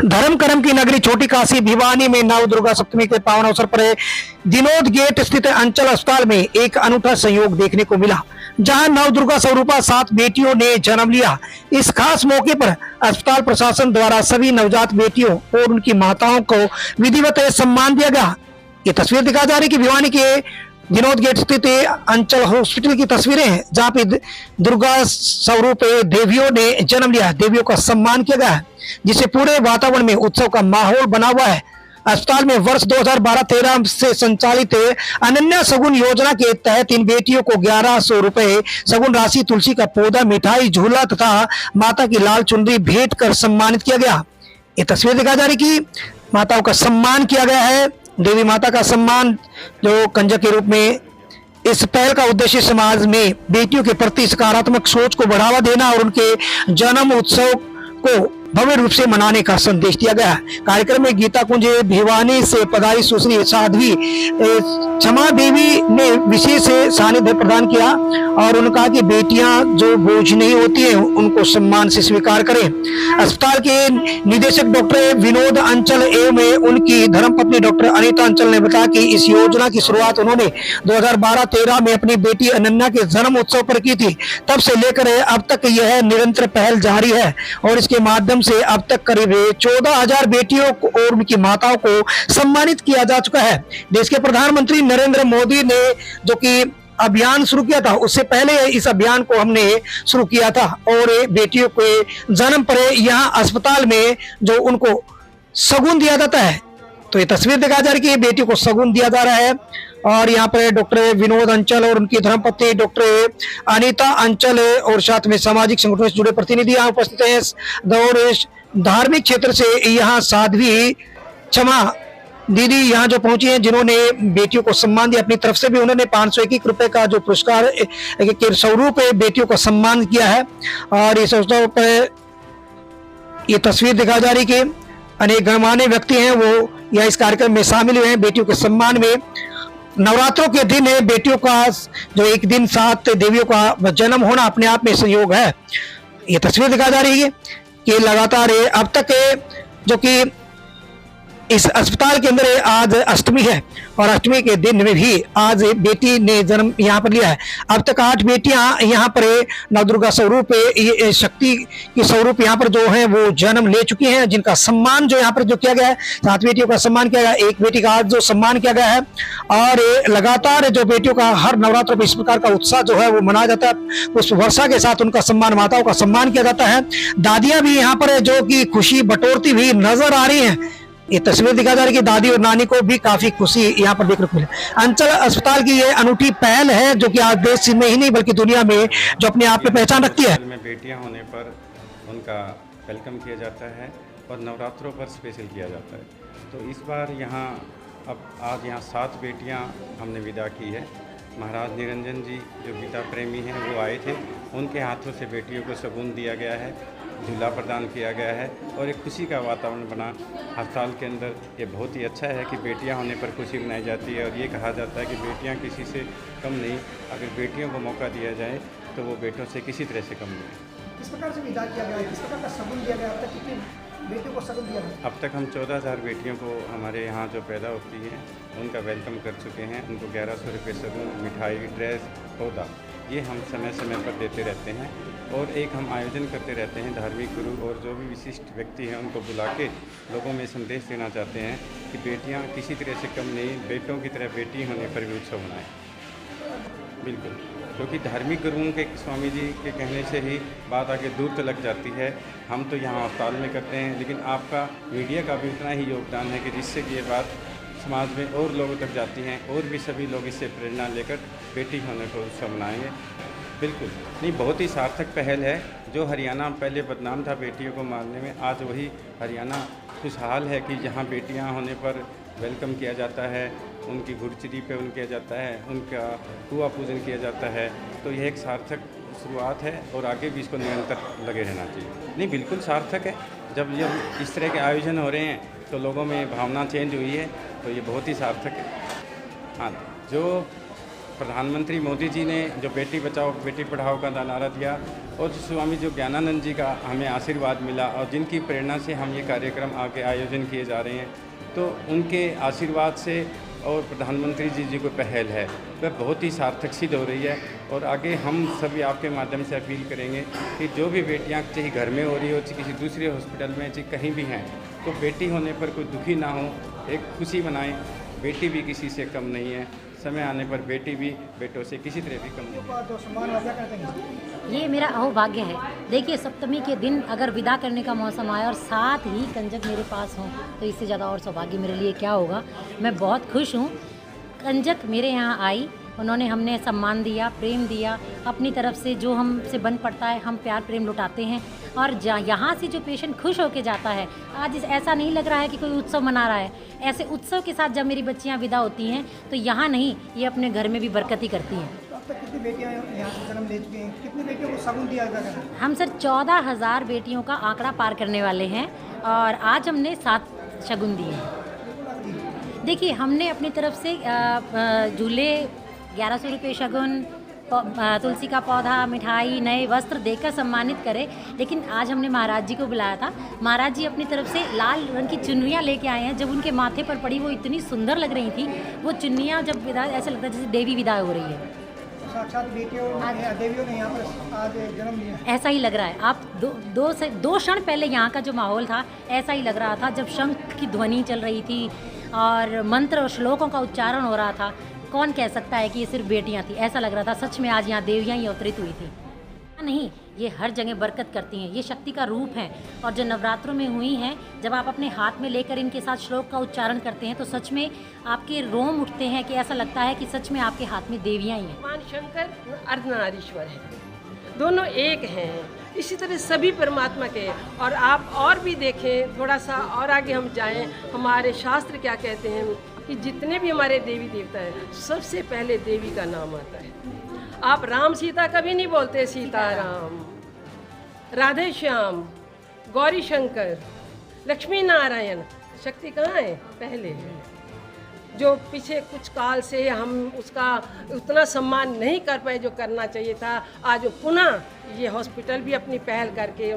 धर्म कर्म की नगरी छोटी काशी भिवानी में नव दुर्गा सप्तमी के पावन अवसर पर दिनोद गेट स्थित अंचल अस्पताल में एक अनूठा संयोग देखने को मिला, जहां नव दुर्गा स्वरूपा 7 बेटियों ने जन्म लिया। इस खास मौके पर अस्पताल प्रशासन द्वारा सभी नवजात बेटियों और उनकी माताओं को विधिवत सम्मान दिया गया। ये तस्वीर दिखा जा रही कि भिवानी के दिनोद गेट स्थित अंचल हॉस्पिटल की तस्वीरें हैं, जहां पे दुर्गा स्वरूप देवियों ने जन्म लिया। देवियों का सम्मान किया गया है, जिससे पूरे वातावरण में उत्सव का माहौल बना हुआ है। अस्पताल में वर्ष 2012-13 से संचालित अनन्या सगुन योजना के तहत इन बेटियों को 1100 रुपए सगुन राशि, तुलसी का पौधा, मिठाई, झूला तथा माता की लाल चुनरी भेंट कर सम्मानित किया गया। ये तस्वीर दिखा जा रही कि माताओं का सम्मान किया गया है। देवी माता का सम्मान जो कंजक के रूप में, इस पहल का उद्देश्य समाज में बेटियों के प्रति सकारात्मक सोच को बढ़ावा देना और उनके जन्म उत्सव को भव्य रूप से मनाने का संदेश दिया गया। कार्यक्रम में गीता कुंज भिवानी से पधारी सुश्री साध्वी क्षमा देवी ने विशेष सानिध्य प्रदान किया और उन्होंने कहा कि बेटियां जो बोझ नहीं होती हैं उनको सम्मान से स्वीकार करें। अस्पताल के निदेशक डॉक्टर विनोद अंचल एवं उनकी धर्मपत्नी डॉक्टर अनीता अंचल ने बताया कि इस योजना की शुरुआत उन्होंने 2012-13 में अपनी बेटी अनन्या के जन्म उत्सव पर की थी। तब से लेकर अब तक यह निरंतर पहल जारी है और इसके माध्यम से अब तक करीब 14,000 बेटियों को और उनकी माताओं को सम्मानित किया जा चुका है। देश के प्रधानमंत्री नरेंद्र मोदी ने जो कि अभियान शुरू किया था, उससे पहले इस अभियान को हमने शुरू किया था और बेटियों के जन्म पर यहाँ अस्पताल में जो उनको सगुन दिया जाता है, तो ये तस्वीर दिखा जा रही है कि बेटियों को सगुन दिया जा रहा है। और यहाँ पर डॉक्टर विनोद अंचल और उनकी धर्मपत्नी डॉक्टर अनीता अंचल और साथ में सामाजिक संगठनों से जुड़े प्रतिनिधि यहाँ उपस्थित हैं और धार्मिक क्षेत्र से यहाँ साध्वी क्षमा दीदी यहाँ जो पहुंची हैं, जिन्होंने बेटियों को सम्मान दिया। अपनी तरफ से भी उन्होंने 501 रुपए का जो पुरस्कार के स्वरूप बेटियों को सम्मान किया है। और इस अवसर पर ये तस्वीर दिखा जा रही कि अनेक गणमान्य व्यक्ति हैं वो यह इस कार्यक्रम में शामिल हुए हैं बेटियों के सम्मान में। नवरात्रों के दिन है, बेटियों का जो एक दिन 7 देवियों का जन्म होना अपने आप में संयोग है। ये तस्वीर दिखा जा रही है कि लगातार अब तक जो कि इस अस्पताल के अंदर आज अष्टमी है और अष्टमी के दिन में भी आज बेटी ने जन्म यहाँ पर लिया है। अब तक 8 बेटियां यहाँ पर नवदुर्गा स्वरूप शक्ति की स्वरूप यहाँ पर जो है वो जन्म ले चुकी हैं, जिनका सम्मान जो यहाँ पर जो किया गया है। 7 बेटियों का सम्मान किया गया, 1 बेटी का आज जो सम्मान किया गया है। और लगातार जो बेटियों का हर नवरात्र में इस प्रकार का उत्साह जो है वो मनाया जाता है। उस वर्षा के साथ उनका सम्मान, माताओं का सम्मान किया जाता है। दादियां भी यहाँ पर जो कि खुशी बटोरती हुई नजर आ रही है। ये तस्वीर दिखा जा रही है कि दादी और नानी को भी काफी खुशी यहाँ पर देखने को मिली। अंचल अस्पताल की ये अनूठी पहल है जो कि आज देश में ही नहीं बल्कि दुनिया में जो अपने आप में पहचान रखती है। में बेटियां होने पर उनका वेलकम किया जाता है और नवरात्रों पर स्पेशल किया जाता है। तो इस बार यहाँ आज यहाँ 7 बेटियाँ हमने विदा की है। महाराज निरंजन जी जो गीता प्रेमी हैं वो आए थे, उनके हाथों से बेटियों को सगुन दिया गया है, झूला प्रदान किया गया है और एक खुशी का वातावरण बना अस्पताल के अंदर। ये बहुत ही अच्छा है कि बेटियां होने पर खुशी मनाई जाती है और ये कहा जाता है कि बेटियां किसी से कम नहीं, अगर बेटियों को मौका दिया जाए तो वो बेटों से किसी तरह से कम नहीं। किस प्रकार से विदा किया गया है, किस प्रकार का सगुन दिया गया, अब तक कितनी बेटियों को सगुन दिया है? अब तक हम 14,000 बेटियों को हमारे यहाँ जो पैदा होती हैं उनका वेलकम कर चुके हैं। उनको 1100 रुपये सगुन, मिठाई, ड्रेस, पौधा ये हम समय समय पर देते रहते हैं। और एक हम आयोजन करते रहते हैं, धार्मिक गुरु और जो भी विशिष्ट व्यक्ति हैं उनको बुला के लोगों में संदेश देना चाहते हैं कि बेटियां किसी तरह से कम नहीं, बेटों की तरह बेटी होने पर भी उत्सव मनाएं। बिल्कुल, क्योंकि धार्मिक गुरुओं के स्वामी जी के कहने से ही बात आगे दूर तक लग जाती है। हम तो यहाँ अस्पताल में करते हैं, लेकिन आपका मीडिया का भी उतना ही योगदान है कि जिससे कि ये बात समाज में और लोगों तक जाती हैं और भी सभी लोग इससे प्रेरणा लेकर बेटी होने को उत्सव मनाएंगे। बिल्कुल नहीं, बहुत ही सार्थक पहल है। जो हरियाणा पहले बदनाम था बेटियों को मारने में, आज वही हरियाणा खुशहाल है कि जहाँ बेटियाँ होने पर वेलकम किया जाता है, उनकी गुरचरी पे किया जाता है, उनका हुआ पूजन किया जाता है। तो यह एक सार्थक शुरुआत है और आगे भी इसको निरंतर लगे रहना चाहिए। नहीं, बिल्कुल सार्थक है। जब इस तरह के आयोजन हो रहे हैं तो लोगों में भावना चेंज हुई है, तो ये बहुत ही सार्थक है। हाँ, जो प्रधानमंत्री मोदी जी ने जो बेटी बचाओ बेटी पढ़ाओ का नारा दिया और जो स्वामी जो ज्ञानानंद जी का हमें आशीर्वाद मिला और जिनकी प्रेरणा से हम ये कार्यक्रम आगे आयोजन किए जा रहे हैं, तो उनके आशीर्वाद से और प्रधानमंत्री जी को पहल है वह बहुत ही सार्थक सिद्ध हो रही है। और आगे हम सभी आपके माध्यम से अपील करेंगे कि जो भी बेटियां चाहे घर में हो रही हो चाहे किसी दूसरे हॉस्पिटल में चाहे कहीं भी हैं, तो बेटी होने पर कोई दुखी ना हो, एक खुशी मनाएं। बेटी भी किसी से कम नहीं है, समय आने पर बेटी भी बेटों से किसी तरह भी कम नहीं है। ये मेरा अहोभाग्य है। देखिए, सप्तमी के दिन अगर विदा करने का मौसम आया और साथ ही कंजक मेरे पास हों तो इससे ज़्यादा और सौभाग्य मेरे लिए क्या होगा। मैं बहुत खुश हूँ। कंजक मेरे यहाँ आई, उन्होंने हमने सम्मान दिया, प्रेम दिया, अपनी तरफ से जो हमसे बन पड़ता है हम प्यार प्रेम लुटाते हैं। और यहाँ से जो पेशेंट खुश होके जाता है, आज ऐसा नहीं लग रहा है कि कोई उत्सव मना रहा है। ऐसे उत्सव के साथ जब मेरी बच्चियाँ विदा होती हैं तो यहाँ नहीं, ये अपने घर में भी बरकती करती हैं। तो अब तक कितनी बेटियां यहाँ से जन्म ले चुकी हैं, कितनी बेटियों को शगुन दिया गया है? हम सर 14,000 बेटियों का आंकड़ा पार करने वाले हैं और आज हमने 7 शगुन दिए हैं। देखिए, हमने अपनी तरफ से झूले 1100 रुपये शगुन, तुलसी का पौधा, मिठाई, नए वस्त्र देकर सम्मानित करें। लेकिन आज हमने महाराज जी को बुलाया था। महाराज जी अपनी तरफ से लाल रंग की चुनरियाँ लेके आए हैं। जब उनके माथे पर पड़ी वो इतनी सुंदर लग रही थी। वो चुन्नियाँ जब विदा, ऐसा लगता है जैसे देवी विदा हो रही है। साक्षात बेटियों देवियों ने यहाँ पर आज जन्म लिया, ऐसा ही लग रहा है। आप दो क्षण पहले यहाँ का जो माहौल था ऐसा ही लग रहा था, जब शंख की ध्वनि चल रही थी और मंत्र और श्लोकों का उच्चारण हो रहा था। कौन कह सकता है कि ये सिर्फ बेटियां थी? ऐसा लग रहा था सच में आज यहाँ देवियां ही अवतरित हुई थी। नहीं, ये हर जगह बरकत करती हैं, ये शक्ति का रूप है। और जो नवरात्रों में हुई हैं, जब आप अपने हाथ में लेकर इनके साथ श्लोक का उच्चारण करते हैं तो सच में आपके रोम उठते हैं कि ऐसा लगता है कि सच में आपके हाथ में देवियां ही हैं। भगवान शंकर अर्धनारीश्वर है, दोनों एक हैं। इसी तरह सभी परमात्मा के। और आप और भी देखें, थोड़ा सा और आगे हम जाएं, हमारे शास्त्र क्या कहते हैं कि जितने भी हमारे देवी देवता हैं सबसे पहले देवी का नाम आता है। आप राम सीता कभी नहीं बोलते सीताराम, राधे श्याम, गौरी शंकर, लक्ष्मी नारायण। शक्ति कहाँ है? पहले है। जो पीछे कुछ काल से हम उसका उतना सम्मान नहीं कर पाए जो करना चाहिए था, आज पुनः ये हॉस्पिटल भी अपनी पहल करके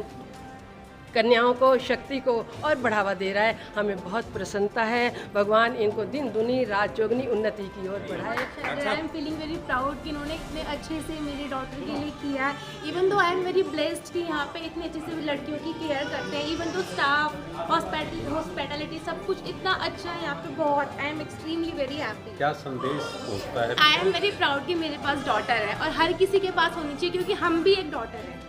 कन्याओं को, शक्ति को और बढ़ावा दे रहा है। हमें बहुत प्रसन्नता है। भगवान इनको दिन दुनी रात चौगुनी उन्नति की ओर बढ़ाए। I am feeling very proud कि इन्होंने इतने अच्छे से मेरी डॉटर के लिए किया है। Even though I am very blessed कि यहाँ पे इतने अच्छे से लड़कियों की केयर करते हैं। इवन दो स्टाफ, हॉस्पिटैलिटी सब कुछ इतना अच्छा है यहाँ पे। बहुत I am extremely very happy. क्या संदेश होता है? आई एम वेरी प्राउड कि मेरे पास डॉटर है और हर किसी के पास होनी चाहिए, क्योंकि हम भी एक डॉटर है।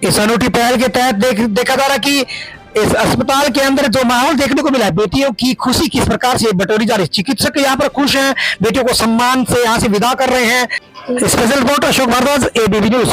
इस अनूठी पहल के तहत देखा जा रहा कि इस अस्पताल के अंदर जो माहौल देखने को मिला है, बेटियों की खुशी किस प्रकार से बटोरी जा रही है। चिकित्सक यहाँ पर खुश हैं, बेटियों को सम्मान से यहाँ से विदा कर रहे हैं। Special report Ashok Bhardwaj, ABP news.